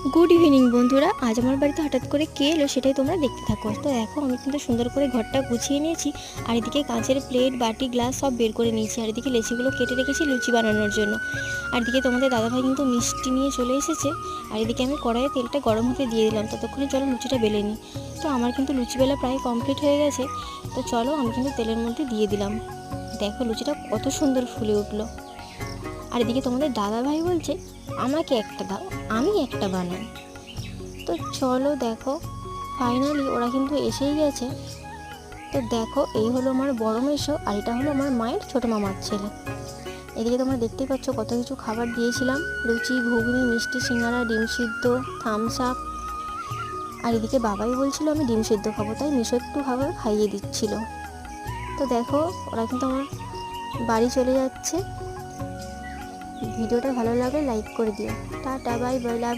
Good evening বন্ধুরা, আজ আমার বাড়িতে হঠাৎ করে কে এলো সেটাই তোমরা দেখতে থাকো। তো দেখো আমি কিন্তু সুন্দর করে ঘরটা গুছিয়ে নিয়েছি, আর এদিকে কাঁচের প্লেট বাটি গ্লাস সব বের করে নিয়েছি, আর এদিকে লেচিগুলো কেটে রেখেছি লুচি বানানোর জন্য। আর এদিকে তোমাদের দাদাভাই কিন্তু মিষ্টি নিয়ে চলে এসেছে, আর এদিকে আমি কড়াইয়ে তেলটা গরম হতে দিয়ে দিলাম, ততক্ষণে চলো লুচিটা বেলে নিই। তো আমার কিন্তু লুচি বেলা প্রায় কমপ্লিট হয়ে গেছে। তো চলো আমি কিন্তু তেলের মধ্যে দিয়ে দিলাম। দেখো লুচিটা কত সুন্দর ফুলে উঠলো। আর এদিকে তোমাদের দাদাভাই বলছে আমাকে একটা দাও, আমি একটা বানাই। তো চলো দেখো, ফাইনালি ওরা কিন্তু এসেই গেছে। তো দেখো এই হলো আমার বড় মেসো, আর এটা হলো আমার মায়ের ছোটো মামার ছেলে। এদিকে তোমরা দেখতেই পাচ্ছ কত কিছু খাবার দিয়েছিলাম, লুচি, ঘুগনি, মিষ্টি, সিঙ্গারা, ডিম সিদ্ধ, থামস আপ। আর এদিকে বাবাই বলছিল আমি ডিম সিদ্ধ খাবো, তাই মিশো একটু খাবার খাইয়ে দিচ্ছিল। তো দেখো ওরা কিন্তু আমার বাড়ি চলে যাচ্ছে। ভিডিওটা ভালো লাগলে লাইক করে দিও। টাটা, বাই বাই, লাভ।